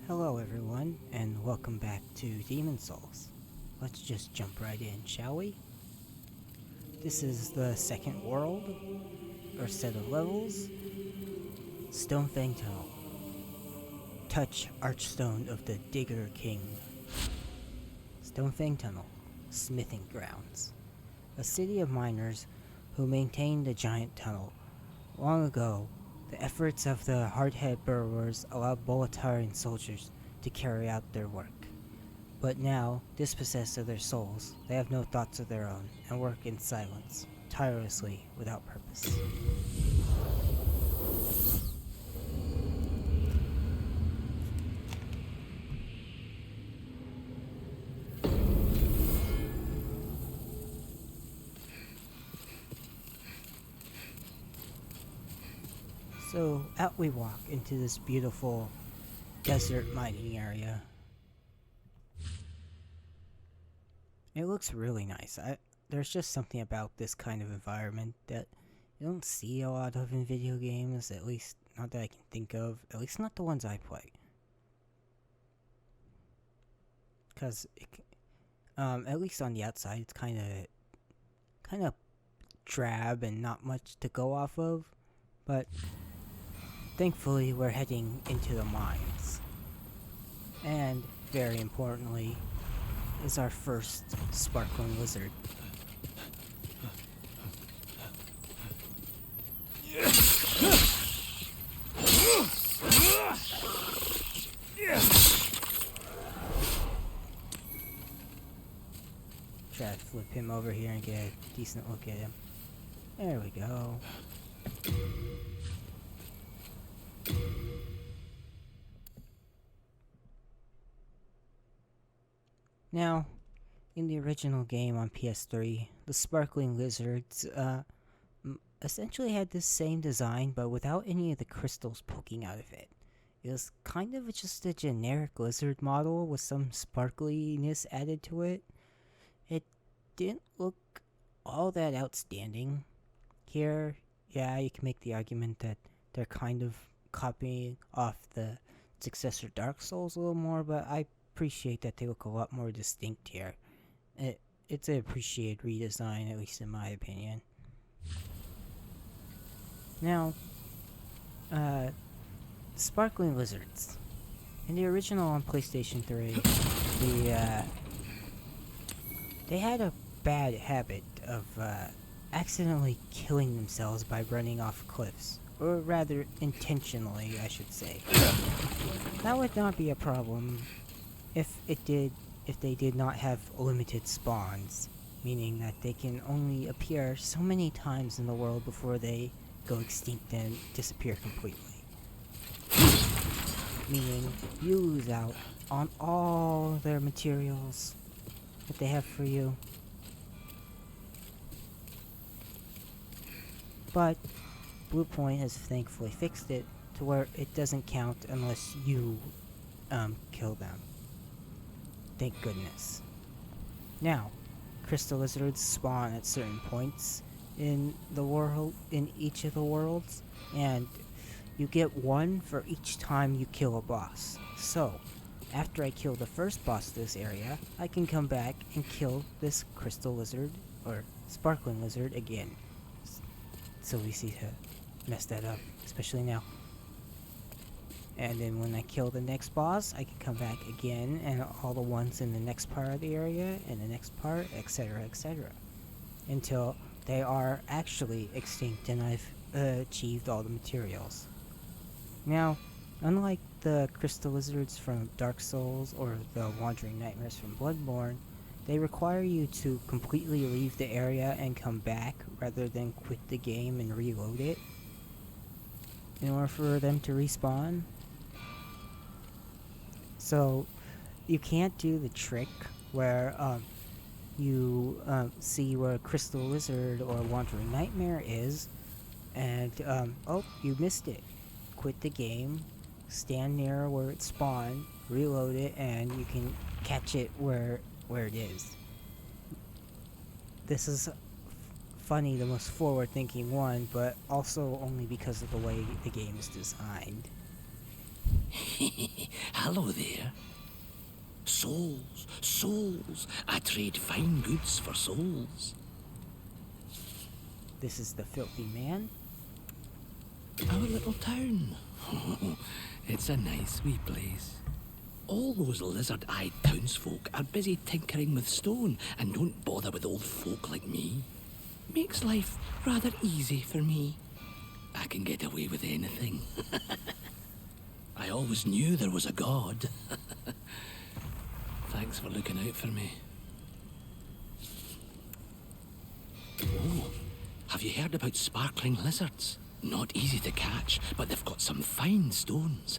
Hello everyone, and welcome back to Demon Souls. Let's just jump right in, shall we? This is the second world, or set of levels, Stonefang Tunnel. Touch Archstone of the Digger King. Stonefang Tunnel, Smithing Grounds. A city of miners who maintained the giant tunnel. Long ago, the efforts of the hardhead burrowers allowed Boletarian soldiers to carry out their work. But now, dispossessed of their souls, they have no thoughts of their own and work in silence, tirelessly, without purpose. So, out we walk into this beautiful desert mining area. It looks really nice. There's just something about this kind of environment that you don't see a lot of in video games, at least not that I can think of, at least not the ones I play. Because, at least on the outside, it's kind of drab and not much to go off of, but thankfully we're heading into the mines. And, very importantly, is our first sparkling lizard. Try to flip him over here and get a decent look at him. There we go. Now, in the original game on PS3, the sparkling lizards essentially had the same design, but without any of the crystals poking out of it. It was kind of just a generic lizard model with some sparkliness added to it. It didn't look all that outstanding. Here, yeah, you can make the argument that they're kind of copying off the successor Dark Souls a little more, but I appreciate that they look a lot more distinct here. It's an appreciated redesign, at least in my opinion. Now, sparkling lizards. In the original on PlayStation 3, they had a bad habit of accidentally killing themselves by running off cliffs. Or rather, intentionally, I should say. That would not be a problem if they did not have limited spawns, meaning that they can only appear so many times in the world before they go extinct and disappear completely. Meaning, you lose out on all their materials that they have for you. But Bluepoint has thankfully fixed it to where it doesn't count unless you kill them. Thank goodness. Now, crystal lizards spawn at certain points in the world, in each of the worlds, and you get one for each time you kill a boss. So, after I kill the first boss of this area, I can come back and kill this crystal lizard, or sparkling lizard, again. So easy to mess that up, especially now. And then when I kill the next boss, I can come back again, and all the ones in the next part of the area, and the next part, etc., etc. Until they are actually extinct and I've achieved all the materials. Now, unlike the crystal lizards from Dark Souls or the wandering nightmares from Bloodborne, they require you to completely leave the area and come back rather than quit the game and reload it in order for them to respawn. So, you can't do the trick where you see where a crystal lizard or wandering nightmare is, and oh, you missed it. Quit the game, stand near where it spawned, reload it, and you can catch it where it is. This is funny, the most forward-thinking one, but also only because of the way the game is designed. Hello there. Souls, souls. I trade fine goods for souls. This is the filthy man. Our little town. It's a nice wee place. All those lizard-eyed townsfolk are busy tinkering with stone and don't bother with old folk like me. Makes life rather easy for me. I can get away with anything. I always knew there was a god. Thanks for looking out for me. Oh, have you heard about sparkling lizards? Not easy to catch, but they've got some fine stones.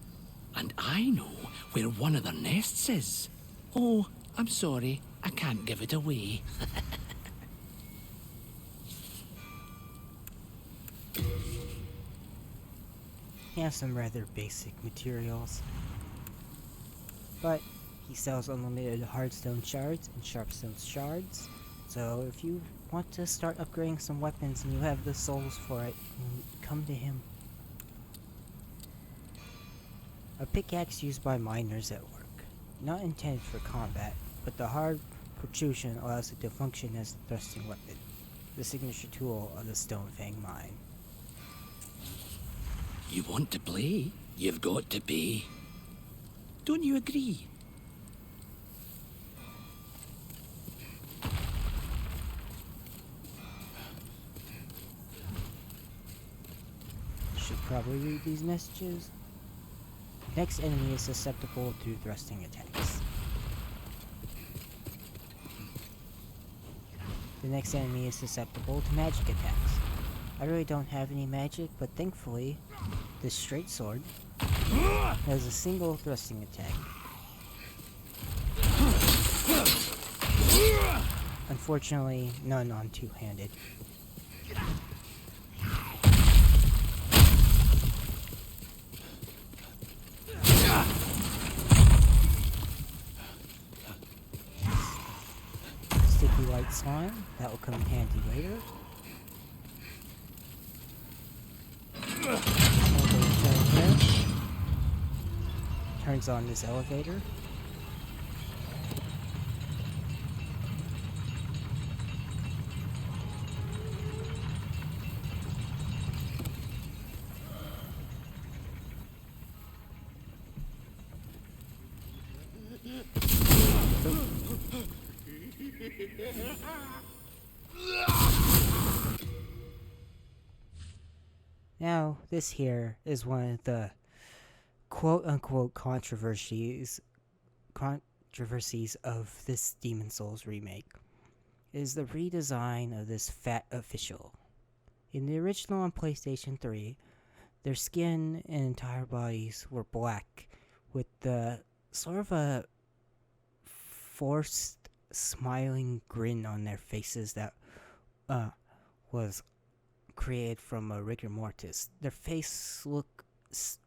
And I know where one of their nests is. Oh, I'm sorry, I can't give it away. He has some rather basic materials, but he sells unlimited hardstone shards and sharpstone shards. So if you want to start upgrading some weapons and you have the souls for it, come to him. A pickaxe used by miners at work. Not intended for combat, but the hard protrusion allows it to function as a thrusting weapon. The signature tool of the Stonefang mine. You want to play? You've got to pay. Don't you agree? Should probably read these messages. Next enemy is susceptible to thrusting attacks. The next enemy is susceptible to magic attacks. I really don't have any magic, but thankfully, this straight sword has a single thrusting attack. Unfortunately, none on two-handed. Sticky white slime, that will come in handy later. Turns on this elevator. Now, this here is one of the quote-unquote controversies of this Demon Souls remake. It is the redesign of this fat official. In the original on PlayStation 3, their skin and entire bodies were black, with the sort of a forced smiling grin on their faces that was created from a rigor mortis. Their face looked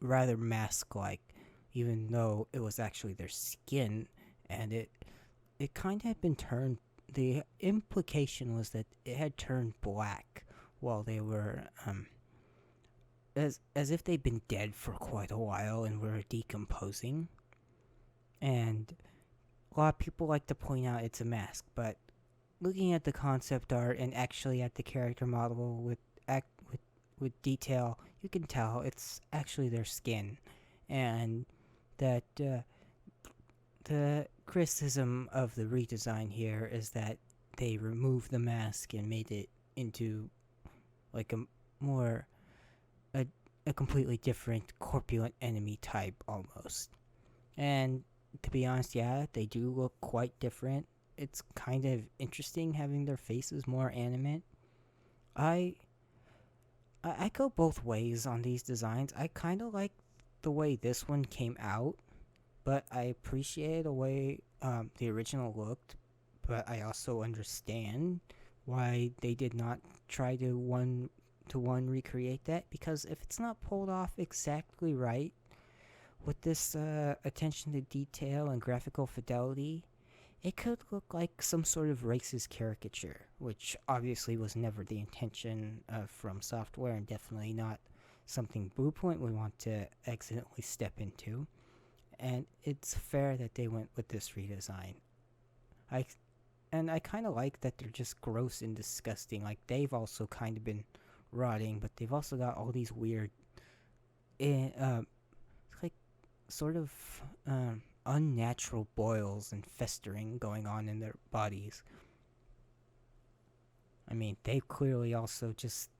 rather mask-like, even though it was actually their skin, and it kind of had been turned. The implication was that it had turned black while they were as if they'd been dead for quite a while and were decomposing. And a lot of people like to point out it's a mask, but looking at the concept art and actually at the character model with detail, you can tell it's actually their skin. And that the criticism of the redesign here is that they removed the mask and made it into like a completely different corpulent enemy type almost. And to be honest, yeah, they do look quite different. It's kind of interesting having their faces more animate. I go both ways on these designs. I kind of like the way this one came out, but I appreciate the way the original looked, but I also understand why they did not try to one-to-one recreate that, because if it's not pulled off exactly right with this attention to detail and graphical fidelity, it could look like some sort of racist caricature, which obviously was never the intention from Software, and definitely not something Blue Point would want to accidentally step into, and it's fair that they went with this redesign. I kind of like that they're just gross and disgusting. Like, they've also kind of been rotting, but they've also got all these weird, like, sort of unnatural boils and festering going on in their bodies. I mean, they clearly also just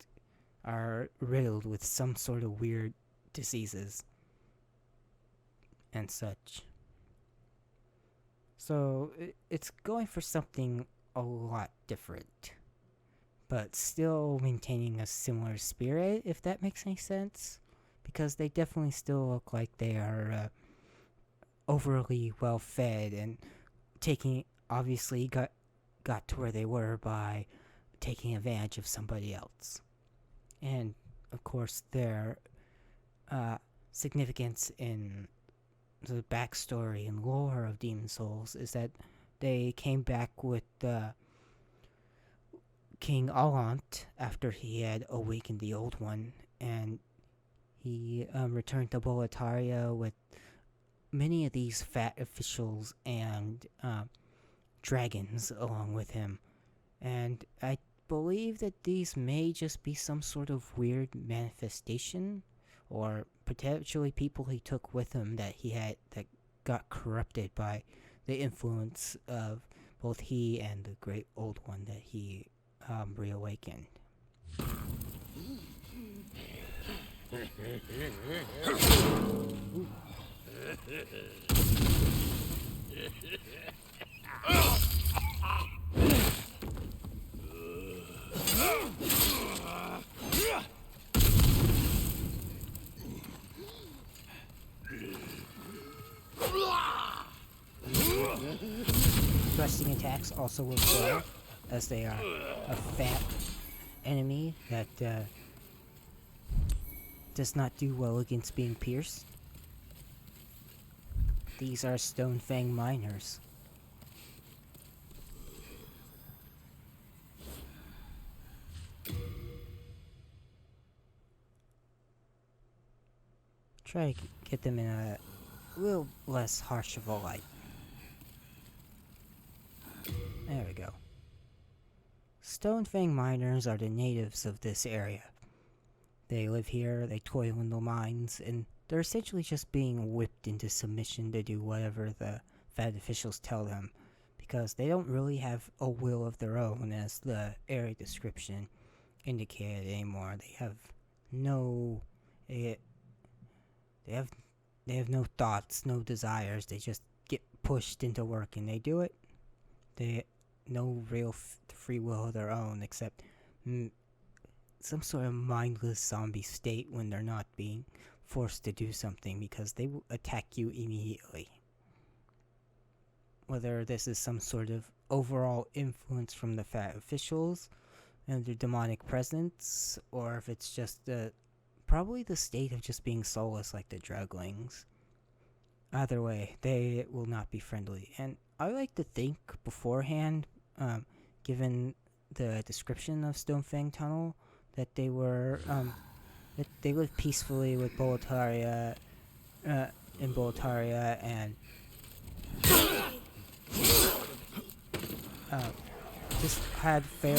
are riddled with some sort of weird diseases and such. So it's going for something a lot different, but still maintaining a similar spirit, if that makes any sense. Because they definitely still look like they are overly well fed and obviously got to where they were by taking advantage of somebody else. And of course, their significance in the backstory and lore of Demon Souls is that they came back with King Allant after he had awakened the Old One, and he returned to Boletaria with many of these fat officials and dragons along with him. And I believe that these may just be some sort of weird manifestation, or potentially people he took with him that got corrupted by the influence of both he and the Great Old One that he reawakened. Thrusting attacks also work well, as they are a fat enemy that does not do well against being pierced. These are Stonefang miners. Try to get them in a little less harsh of a light. There we go. Stonefang miners are the natives of this area. They live here, they toil in the mines, and they're essentially just being whipped into submission to do whatever the fat officials tell them, because they don't really have a will of their own, as the area description indicated anymore. They have no... They have no thoughts, no desires. They just get pushed into work and they do it. They no real free will of their own, except some sort of mindless zombie state when they're not being forced to do something, because they will attack you immediately. Whether this is some sort of overall influence from the fat officials and their demonic presence, or if it's just probably the state of just being soulless like the druglings. Either way, they will not be friendly. And I like to think beforehand, given the description of Stonefang Tunnel, that they were that they lived peacefully with Boletaria, in Boletaria, and just had fair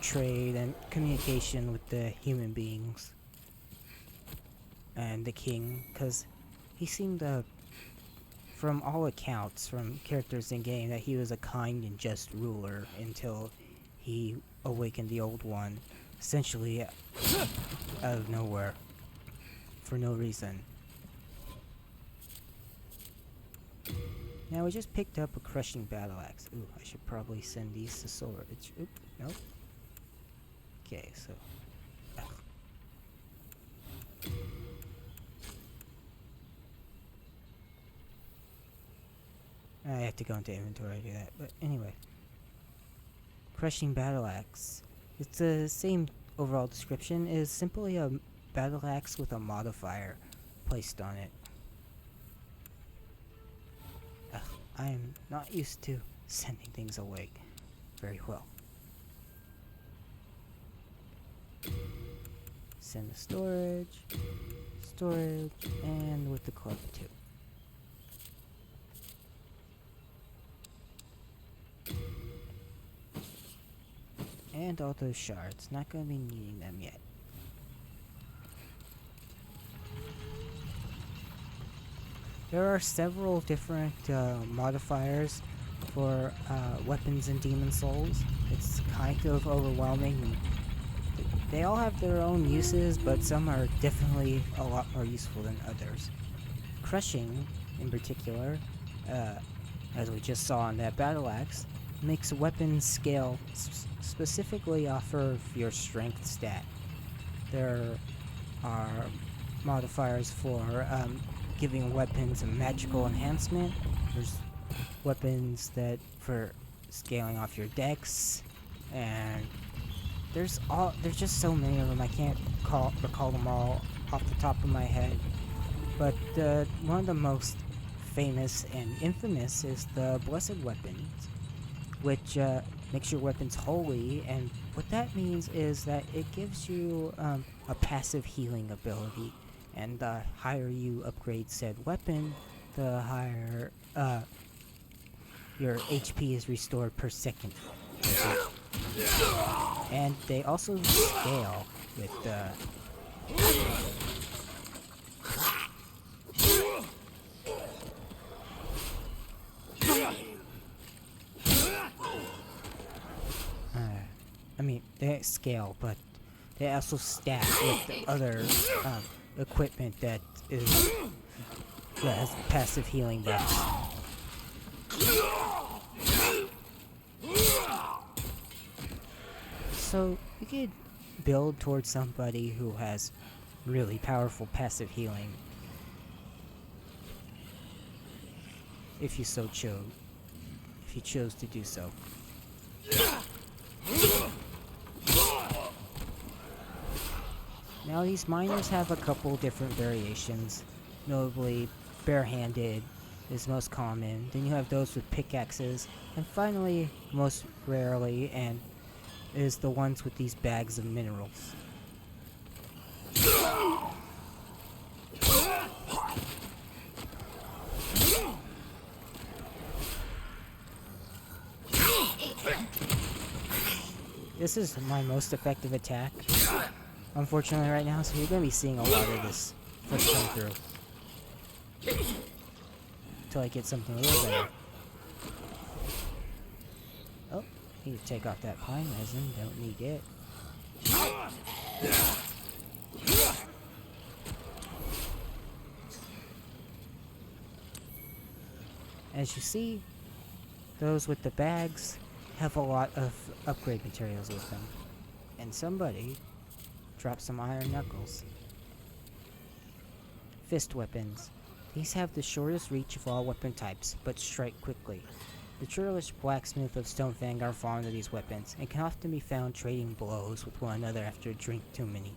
trade and communication with the human beings and the king, because he seemed from all accounts, from characters in game, that he was a kind and just ruler until he awakened the Old One, essentially out of nowhere, for no reason. Now we just picked up a crushing battle axe. Ooh, I should probably send these to Sword. Oop, nope. Okay, so... I have to go into inventory to do that, but anyway. Crushing battle axe. It's the same overall description. It is simply a battle axe with a modifier placed on it. I am not used to sending things away very well. this into storage, and with the club too. And all those shards, not gonna be needing them yet. There are several different modifiers for weapons in Demon Souls. It's kind of overwhelming. They all have their own uses, but some are definitely a lot more useful than others. Crushing, in particular, as we just saw on that battle axe, makes weapons scale specifically off of your strength stat. There are modifiers for giving weapons a magical enhancement. There's weapons that for scaling off your dex, and there's just so many of them. I can't recall them all off the top of my head. But one of the most famous and infamous is the Blessed Weapons, which makes your weapons holy, and what that means is that it gives you a passive healing ability, and the higher you upgrade said weapon, the higher your HP is restored per second. And they also scale with I mean, they scale, but they also stack with the other equipment that has passive healing buffs. So you could build towards somebody who has really powerful passive healing, if you so chose. If you chose to do so. Now these miners have a couple different variations, notably barehanded is most common, then you have those with pickaxes, and finally, most rarely, and is the ones with these bags of minerals. This is my most effective attack, unfortunately, right now, so you're going to be seeing a lot of this first come through. Until I get something a little better. Oh, need to take off that pine resin, don't need it. As you see, those with the bags have a lot of upgrade materials with them. And somebody dropped some iron knuckles. Fist weapons. These have the shortest reach of all weapon types, but strike quickly. The churlish blacksmith of Stonefang are fond of these weapons, and can often be found trading blows with one another after a drink too many.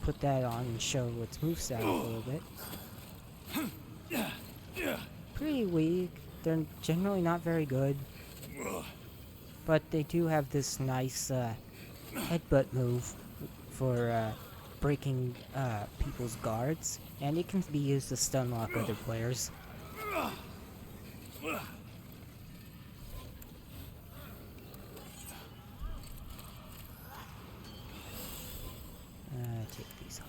Put that on and show its moveset a little bit. Pretty weak. They're generally not very good. But they do have this nice headbutt move for breaking people's guards, and it can be used to stun lock other players. Take these off.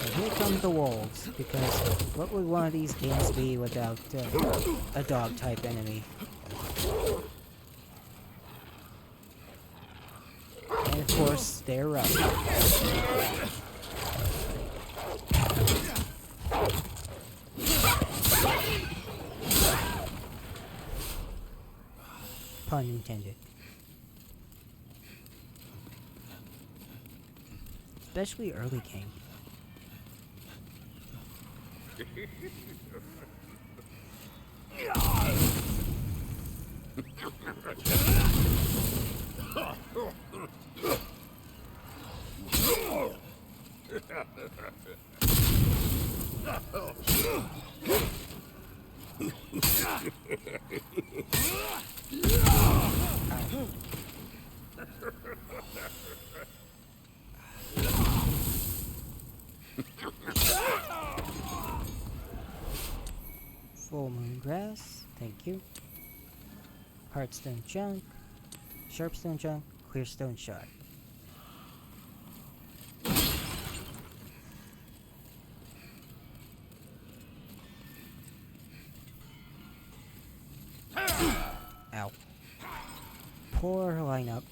And here come the wolves, because what would one of these games be without a dog type enemy? And of course, they're rough. Pun intended. Especially early game. Full moon grass, thank you. Heartstone junk, sharpstone junk, clearstone shard. Ow. Poor lineup.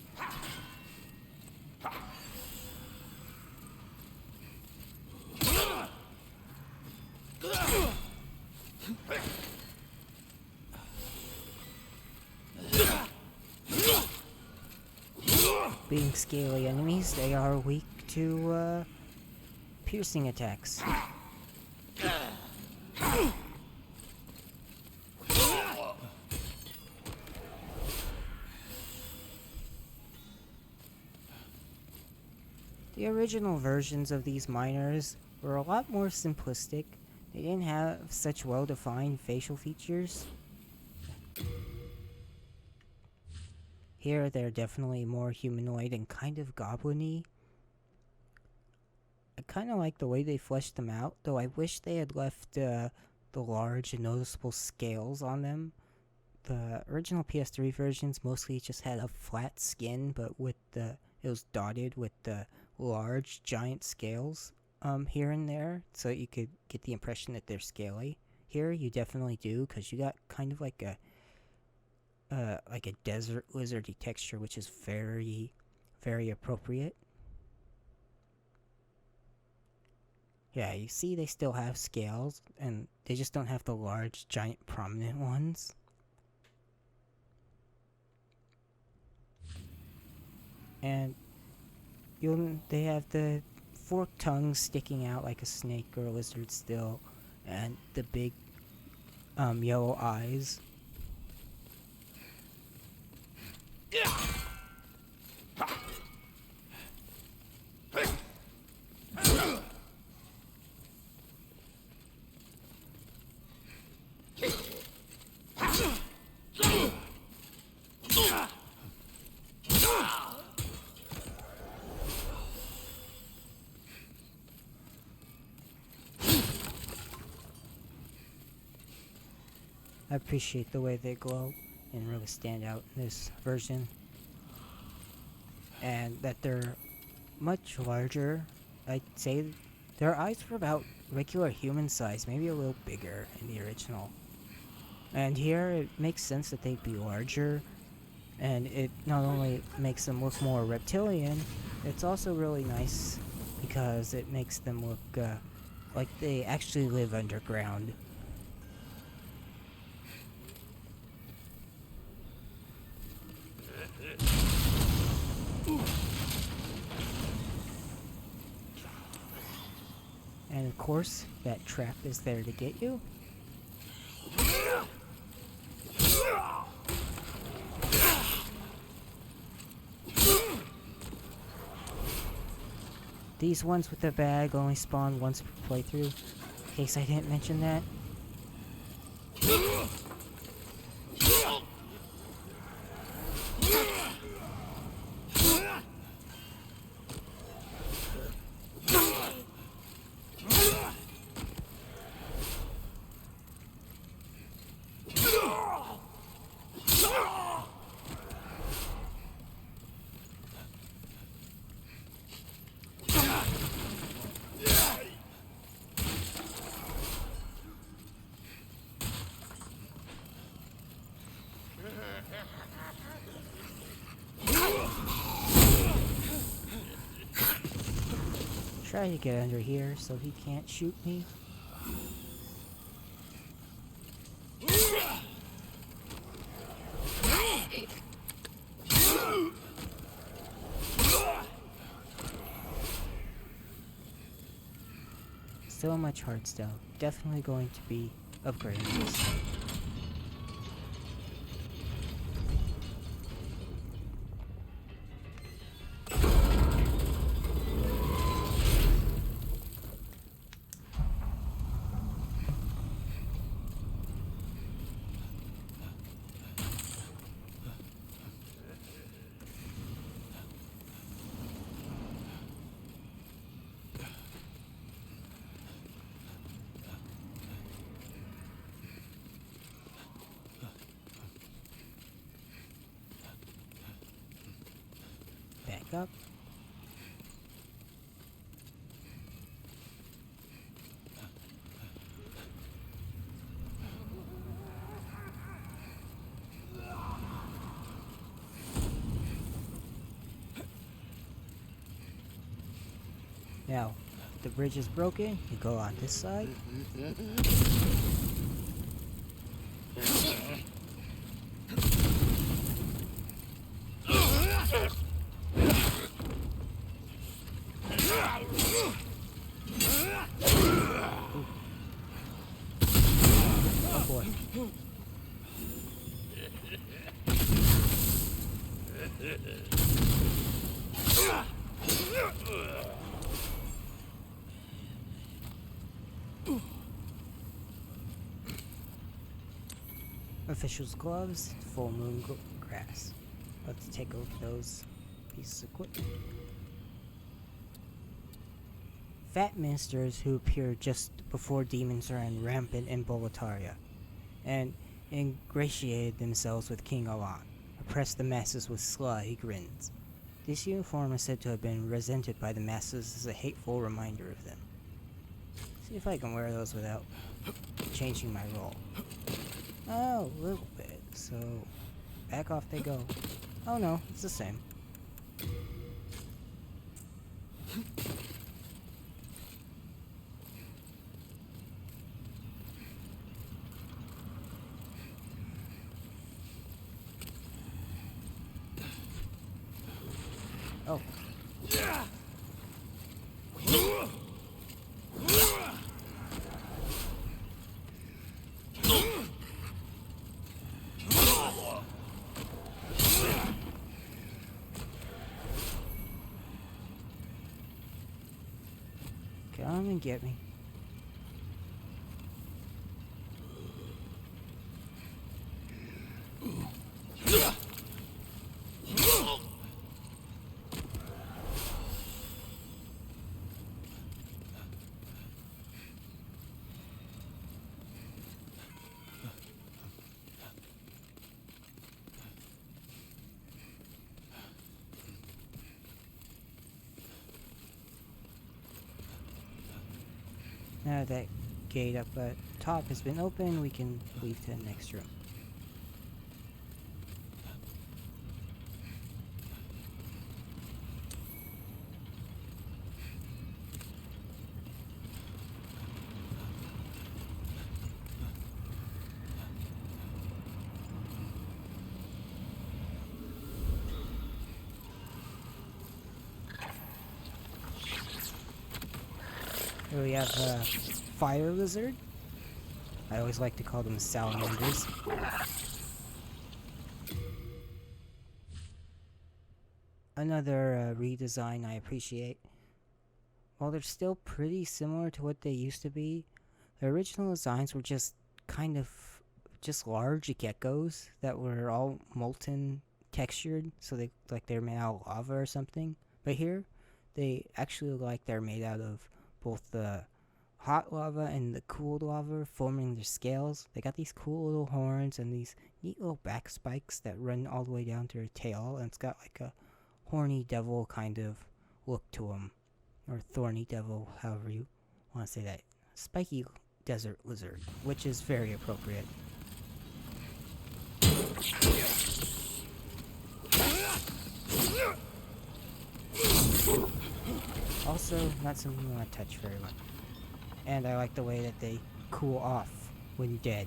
Being scaly enemies, they are weak to piercing attacks. The original versions of these miners were a lot more simplistic. They didn't have such well-defined facial features. Here, they're definitely more humanoid and kind of goblin-y. I kind of like the way they fleshed them out, though I wish they had left the large and noticeable scales on them. The original PS3 versions mostly just had a flat skin, but it was dotted with the large giant scales here and there, so you could get the impression that they're scaly. Here you definitely do, because you got kind of like a desert lizardy texture, which is very, very appropriate. Yeah, you see they still have scales, and they just don't have the large, giant, prominent ones. And they have the forked tongues sticking out like a snake or a lizard still, and the big yellow eyes. I appreciate the way they glow and really stand out in this version. And that they're much larger. I'd say their eyes were about regular human size, maybe a little bigger in the original. And here it makes sense that they'd be larger, and it not only makes them look more reptilian, it's also really nice because it makes them look like they actually live underground. And of course, that trap is there to get you. These ones with the bag only spawn once per playthrough, in case I didn't mention that. Try to get under here so he can't shoot me. So much hardstone. Definitely going to be upgrading this. back up. Now, if the bridge is broken, you go on this side. Oh boy. Official's gloves, full moon grass. Let's take a look at those pieces of equipment. Fat ministers who appear just before demons ran rampant in Boletaria, and ingratiated themselves with King Alan, oppressed the masses with sly grins. This uniform is said to have been resented by the masses as a hateful reminder of them. See if I can wear those without changing my role. Oh, a little bit, so back off they go. Oh no, it's the same. Oh. Come and get me. Now that gate up at top has been opened, we can leave to the next room. Here we have a fire lizard. I always like to call them salamanders. Another redesign I appreciate. While they're still pretty similar to what they used to be, the original designs were just kind of just large geckos that were all molten textured, so they like they're made out of lava or something. But here, they actually look like they're made out of both the hot lava and the cooled lava forming their scales. They got these cool little horns and these neat little back spikes that run all the way down to their tail, and it's got like a horny devil kind of look to them, or thorny devil, however you want to say that. Spiky desert lizard, which is very appropriate. Also, not something you want to touch very much. And I like the way that they cool off when dead.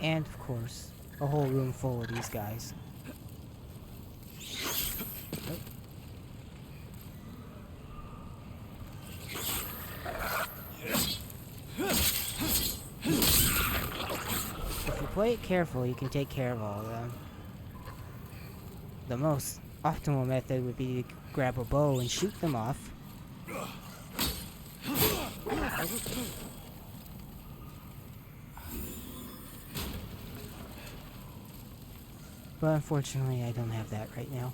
And, of course, a whole room full of these guys. Oh. play it careful, you can take care of all of them. The most optimal method would be to grab a bow and shoot them off. But unfortunately, I don't have that right now.